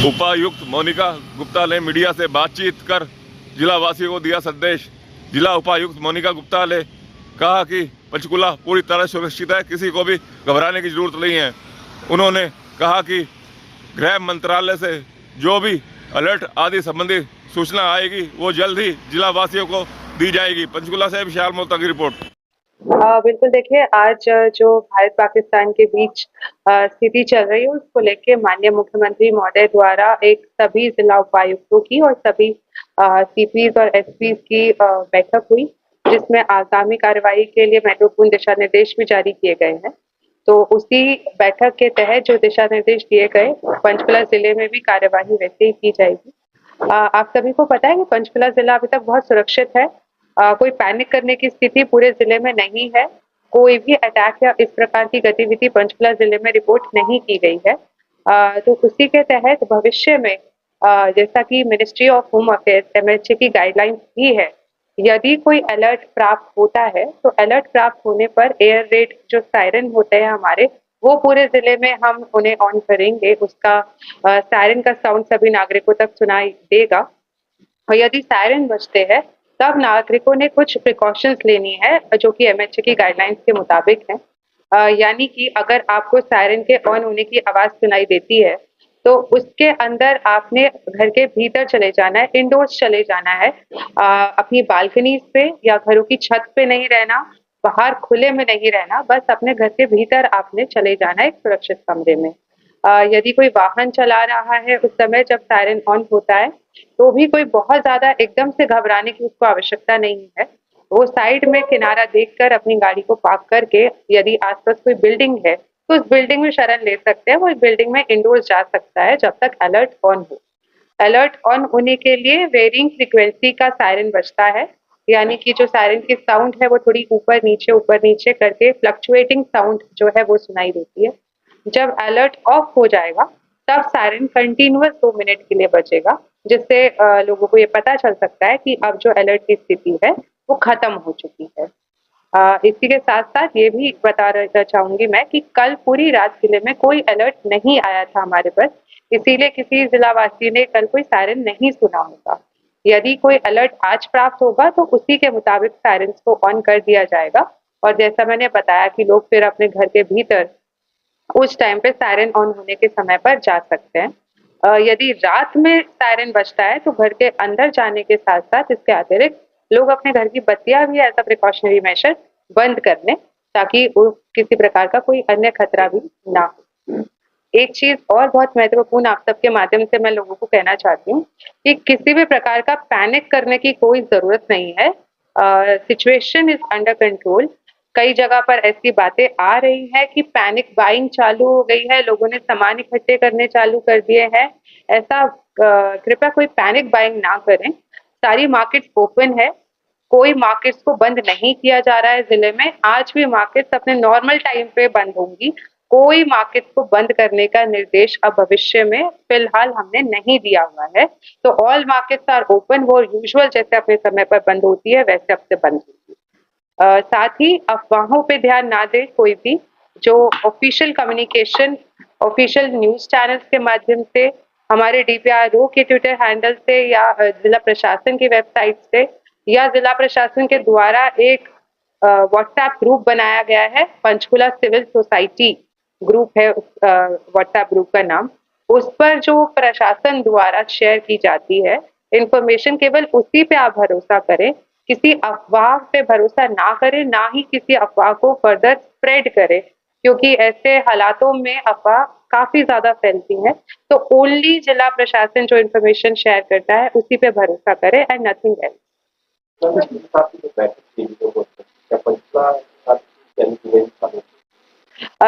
उपायुक्त मोनिका गुप्ता ने मीडिया से बातचीत कर जिला वासियों को दिया संदेश। जिला उपायुक्त मोनिका गुप्ता ने कहा कि पंचकुला पूरी तरह सुरक्षित है, किसी को भी घबराने की जरूरत नहीं है। उन्होंने कहा कि गृह मंत्रालय से जो भी अलर्ट आदि संबंधी सूचना आएगी वो जल्द ही जिला वासियों को दी जाएगी। पंचकुला से विशाल मोहता की रिपोर्ट। बिल्कुल देखिए, आज जो भारत पाकिस्तान के बीच स्थिति चल रही है उसको लेके माननीय मुख्यमंत्री महोदय द्वारा एक सभी जिला उपायुक्तों की और सभी सीपीज और एसपीज की बैठक हुई, जिसमें आगामी कार्रवाई के लिए महत्वपूर्ण दिशा निर्देश भी जारी किए गए हैं। तो उसी बैठक के तहत जो दिशा निर्देश दिए गए, पंचकुला जिले में भी कार्यवाही वैसे ही की जाएगी। आप सभी को पता है कि पंचकुला जिला अभी तक बहुत सुरक्षित है। कोई पैनिक करने की स्थिति पूरे जिले में नहीं है। कोई भी अटैक या इस प्रकार की गतिविधि पंचकुला जिले में रिपोर्ट नहीं की गई है। तो उसी के तहत भविष्य में जैसा कि ministry of home affairs MHA की गाइडलाइंस भी है, यदि कोई अलर्ट प्राप्त होता है तो अलर्ट प्राप्त होने पर एयर रेड जो सायरन होते हैं हमारे, वो पूरे जिले में हम उन्हें ऑन करेंगे। उसका सायरन का साउंड सभी नागरिकों तक सुनाई देगा और यदि सायरन बजते हैं तब नागरिकों ने कुछ प्रिकॉशंस लेनी है जो कि एमएचए की गाइडलाइंस के मुताबिक है। यानी कि अगर आपको सायरन के ऑन होने की आवाज सुनाई देती है तो उसके अंदर आपने घर के भीतर चले जाना है, इंडोर्स चले जाना है। अपनी बालकनीज पे या घरों की छत पे नहीं रहना, बाहर खुले में नहीं रहना, बस अपने घर के भीतर आपने चले जाना है एक सुरक्षित कमरे में। यदि कोई वाहन चला रहा है उस समय जब सायरन ऑन होता है तो भी कोई बहुत ज्यादा एकदम से घबराने की उसको आवश्यकता नहीं है। वो साइड में किनारा देखकर अपनी गाड़ी को पार्क करके, यदि आसपास कोई बिल्डिंग है तो उस बिल्डिंग में शरण ले सकते हैं। वो इस बिल्डिंग में इंडोर्स जा सकता है जब तक अलर्ट ऑन हो। अलर्ट ऑन होने के लिए वेरिंग फ्रीक्वेंसी का सायरन बजता है, यानी कि जो सायरन की साउंड है वो थोड़ी ऊपर नीचे करके फ्लक्चुएटिंग साउंड जो है वो सुनाई देती है। जब अलर्ट ऑफ हो जाएगा तब सायरन कंटिन्यूअस 2 मिनट के लिए बजेगा, जिससे लोगों को ये पता चल सकता है कि अब जो अलर्ट की स्थिति है वो खत्म हो चुकी है। इसी के साथ साथ ये भी बता चाहूंगी मैं कि कल पूरी रात जिले में कोई अलर्ट नहीं आया था हमारे पास, इसीलिए किसी जिलावासी ने कल कोई सायरन नहीं सुना होगा। यदि कोई अलर्ट आज प्राप्त होगा तो उसी के मुताबिक सायरन को ऑन कर दिया जाएगा और जैसा मैंने बताया कि लोग फिर अपने घर के भीतर उस टाइम पे सायरन ऑन होने के समय पर जा सकते हैं। यदि रात में सायरन बजता है तो घर के अंदर जाने के साथ साथ इसके अतिरिक्त लोग अपने घर की बत्तियां भी ऐसा प्रिकॉशनरी मेजर बंद कर लें ताकि किसी प्रकार का कोई अन्य खतरा भी ना हो। एक चीज और बहुत महत्वपूर्ण आप सबके माध्यम से मैं लोगों को कहना चाहती हूँ कि किसी भी प्रकार का पैनिक करने की कोई जरूरत नहीं है। Situation is under control. कई जगह पर ऐसी बातें आ रही है कि पैनिक बाइंग चालू हो गई है, लोगों ने सामान इकट्ठे करने चालू कर दिए हैं। ऐसा कृपया कोई पैनिक बाइंग ना करें। सारी मार्केट्स ओपन है, कोई मार्केट्स को बंद नहीं किया जा रहा है जिले में। आज भी मार्केट्स अपने नॉर्मल टाइम पे बंद होंगी। कोई मार्केट्स को बंद करने का निर्देश अब भविष्य में फिलहाल हमने नहीं दिया हुआ है। तो ऑल मार्केट्स आर ओपन, वो यूजुअल जैसे अपने समय पर बंद होती है वैसे अब से बंद होगी। साथ ही अफवाहों पे ध्यान ना दे कोई भी। जो official communication official news channels के माध्यम से, हमारे डीपीआरओ के ट्विटर हैंडल से या जिला प्रशासन की वेबसाइट से या जिला प्रशासन के द्वारा एक व्हाट्सएप ग्रुप बनाया गया है, पंचकुला सिविल सोसाइटी ग्रुप है व्हाट्सएप ग्रुप का नाम। उस पर जो प्रशासन द्वारा शेयर की जाती है इंफॉर्मेशन, केवल उसी पे आप भरोसा करें। किसी अफवाह पे भरोसा ना करें, ना ही किसी अफवाह को फर्दर स्प्रेड करें, क्योंकि ऐसे हालातों में अफवाह काफी ज्यादा फैलती है। तो ओनली जिला प्रशासन जो इन्फॉर्मेशन शेयर करता है उसी पे भरोसा करें एंड नथिंग एल्स।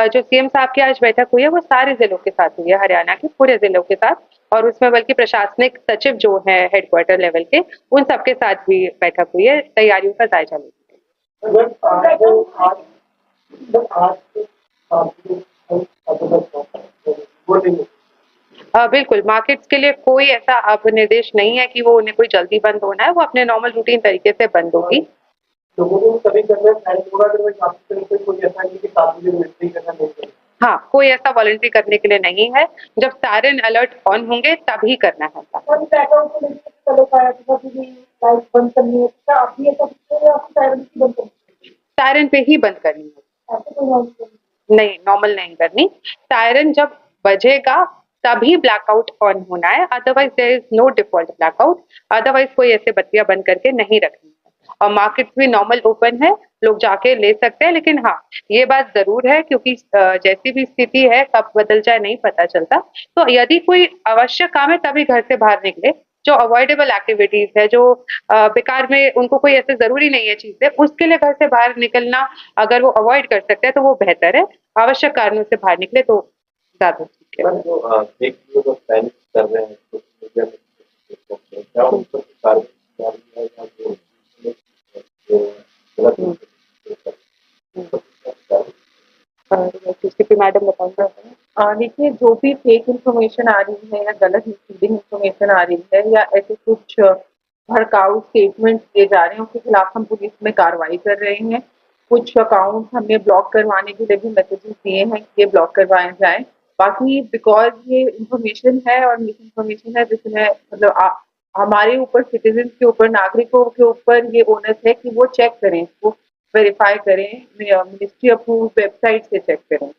जो सीएम साहब की आज बैठक हुई है वो सारे जिलों के साथ हुई है, हरियाणा के पूरे जिलों के साथ, और उसमें बल्कि प्रशासनिक सचिव जो है हेडक्वार्टर लेवल के, उन सबके साथ भी बैठक हुई है, तैयारियों का जायजा लिया। बिल्कुल, मार्केट्स के लिए कोई ऐसा अब निर्देश नहीं है कि वो उन्हें कोई जल्दी बंद होना है, वो अपने नॉर्मल रूटीन तरीके से बंद होगी। हाँ, कोई ऐसा वॉलंटरी करने के लिए नहीं है। जब सायरन अलर्ट ऑन होंगे तभी करना है ऐसा। और ब्लैकआउट को लेकर चलो पाया था कि लाइट बंद करनी है, क्या आप ये सब सायरन की बंद करनी सायरन पे ही बंद करनी है, है? ऐसे कोई नॉर्मल नहीं नॉर्मल नहीं करनी। सायरन जब बजेगा तभी ब्लैकआउट ऑन होना है, otherwise there is no default blackout. Otherwise कोई ऐसे बत्तियां बंद करके नहीं रखनी है। और मार्केट भी नॉर्मल ओपन है, लोग जाके ले सकते हैं। लेकिन हाँ, ये बात जरूर है क्योंकि जैसी भी स्थिति है कब बदल जाए नहीं पता चलता। तो यदि कोई आवश्यक काम है तभी घर से बाहर निकले। जो अवॉइडेबल एक्टिविटीज है, जो बेकार में उनको कोई ऐसे जरूरी नहीं है चीजें, उसके लिए घर से बाहर निकलना अगर वो अवॉइड कर सकते हैं तो वो बेहतर है। आवश्यक कारणों से बाहर निकले तो ज्यादा ठीक है। मैम जो फेक न्यूज और पैनिक कर रहे हैं सोशल मीडिया में, क्या उन पर कार्रवाई है या जो गलत डीसीपी मैडम बताएंगे। देखिए, जो भी फेक इन्फॉर्मेशन आ रही है या गलत मिसलीडिंग इन्फॉर्मेशन आ रही है या ऐसे कुछ भड़काऊ स्टेटमेंट दिए जा रहे हैं, उसके खिलाफ हम पुलिस में कार्रवाई कर रहे हैं। कुछ अकाउंट हमने ब्लॉक करवाने के लिए भी मैसेजेस दिए हैं कि ये ब्लॉक करवाए जाएं। बाकी बिकॉज ये इन्फॉर्मेशन है और मिस इन्फॉर्मेशन है, जिसमें मतलब हमारे ऊपर, सिटीजन के ऊपर, नागरिकों के ऊपर ये ओनस है कि वो चेक करें, वो वेरीफाई करें, मिनिस्ट्री अप्रूव वेबसाइट से चेक करें।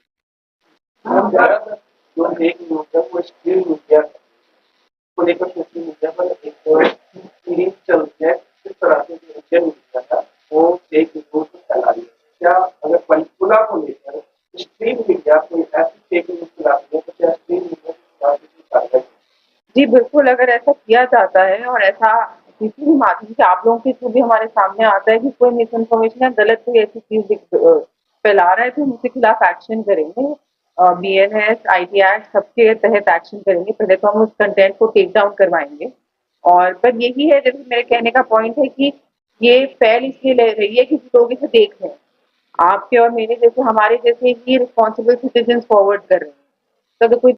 जो फेक न्यूज है वो स्ट्रीम मीडिया को लेकर सोशल मीडिया पर एक सीरीज चल रही है, किस तरह से जो इंडियन मीडिया है वो फेक न्यूज फैला रही है। क्या अगर पंचकुला को लेकर स्ट्रीम मीडिया कोई ऐसी फेक न्यूज फैलाती है तो क्या स्ट्रीम मीडिया के खिलाफ कोई कार्रवाई? जी बिल्कुल, अगर ऐसा किया जाता है और ऐसा किसी भी माध्यम से आप लोगों के थ्रू भी हमारे सामने आता है कि कोई मिस इन्फॉर्मेशन या गलत कोई ऐसी चीज फैला रहा है तो हम उसके खिलाफ एक्शन करेंगे। BNS, IT एक्ट सबके तहत एक्शन करेंगे। पहले तो हम उस कंटेंट को टेक डाउन करवाएंगे। और पर यही है, जैसे मेरे कहने का पॉइंट है कि ये फैल इसलिए ले रही है कि लोग इसे देख रहे हैं, आपके और मेरे जैसे, हमारे जैसे ही रिस्पॉन्सिबल सिटीजन फॉरवर्ड कर रहे हैं। तो अगर कोई